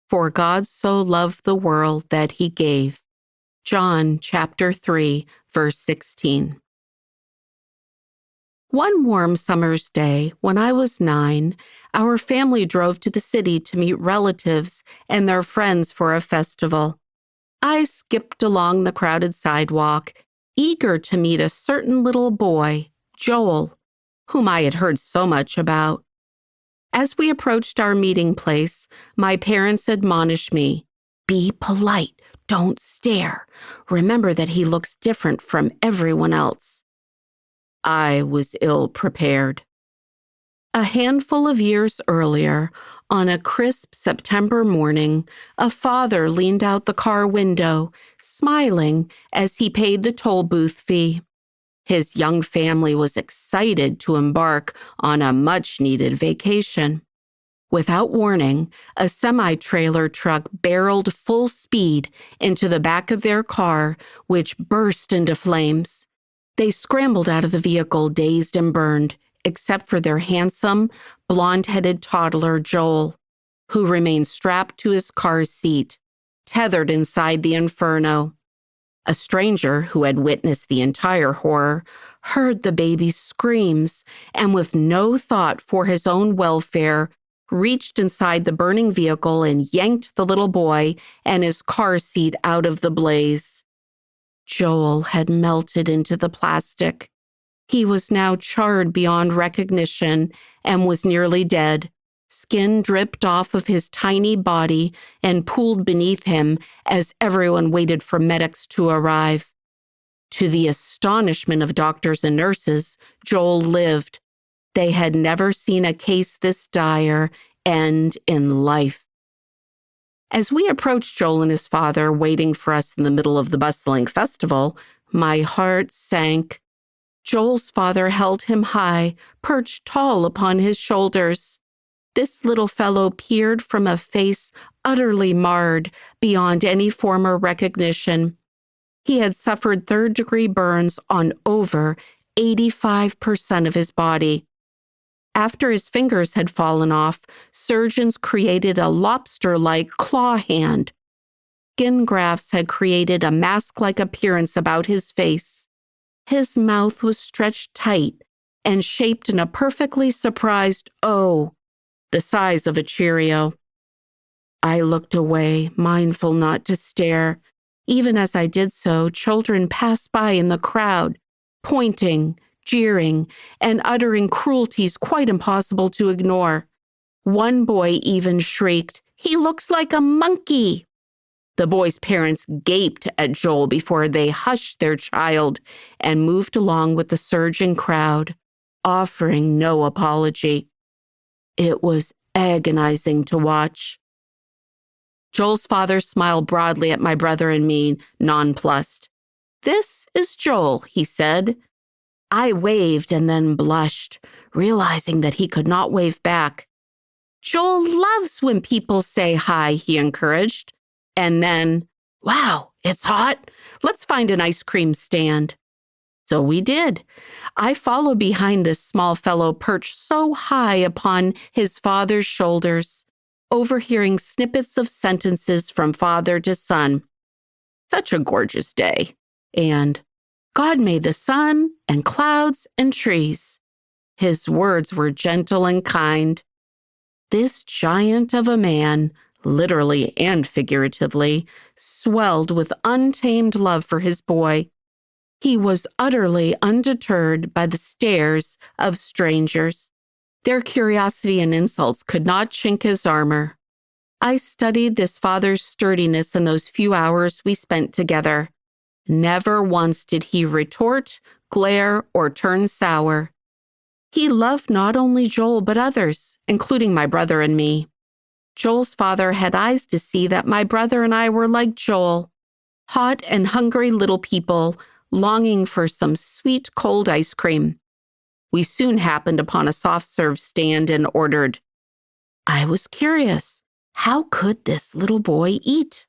For God so loved the world that he gave. John chapter 3, verse 16. One warm summer's day, when I was 9, our family drove to the city to meet relatives and their friends for a festival. I skipped along the crowded sidewalk, eager to meet a certain little boy, Joel, whom I had heard so much about. As we approached our meeting place, my parents admonished me, "Be polite, don't stare. Remember that he looks different from everyone else." I was ill-prepared. A handful of years earlier, on a crisp September morning, a father leaned out the car window, smiling as he paid the toll booth fee. His young family was excited to embark on a much-needed vacation. Without warning, a semi-trailer truck barreled full speed into the back of their car, which burst into flames. They scrambled out of the vehicle dazed and burned, except for their handsome, blonde-headed toddler, Joel, who remained strapped to his car seat, tethered inside the inferno. A stranger who had witnessed the entire horror heard the baby's screams and, with no thought for his own welfare, reached inside the burning vehicle and yanked the little boy and his car seat out of the blaze. Joel had melted into the plastic. He was now charred beyond recognition and was nearly dead. Skin dripped off of his tiny body and pooled beneath him as everyone waited for medics to arrive. To the astonishment of doctors and nurses, Joel lived. They had never seen a case this dire end in life. As we approached Joel and his father waiting for us in the middle of the bustling festival, my heart sank. Joel's father held him high, perched tall upon his shoulders. This little fellow peered from a face utterly marred beyond any former recognition. He had suffered third-degree burns on over 85% of his body. After his fingers had fallen off, surgeons created a lobster-like claw hand. Skin grafts had created a mask-like appearance about his face. His mouth was stretched tight and shaped in a perfectly surprised O, the size of a Cheerio. I looked away, mindful not to stare. Even as I did so, children passed by in the crowd, pointing, jeering, and uttering cruelties quite impossible to ignore. One boy even shrieked, "He looks like a monkey!" The boy's parents gaped at Joel before they hushed their child and moved along with the surging crowd, offering no apology. It was agonizing to watch. Joel's father smiled broadly at my brother and me, nonplussed. "This is Joel," he said. I waved and then blushed, realizing that he could not wave back. "Joel loves when people say hi," he encouraged. And then, "Wow, it's hot. Let's find an ice cream stand." So we did. I followed behind this small fellow perched so high upon his father's shoulders, overhearing snippets of sentences from father to son. "Such a gorgeous day," and "God made the sun and clouds and trees." His words were gentle and kind. This giant of a man, literally and figuratively, swelled with untamed love for his boy. He was utterly undeterred by the stares of strangers. Their curiosity and insults could not chink his armor. I studied this father's sturdiness in those few hours we spent together. Never once did he retort, glare, or turn sour. He loved not only Joel but others, including my brother and me. Joel's father had eyes to see that my brother and I were like Joel, hot and hungry little people longing for some sweet cold ice cream. We soon happened upon a soft-serve stand and ordered. I was curious. How could this little boy eat?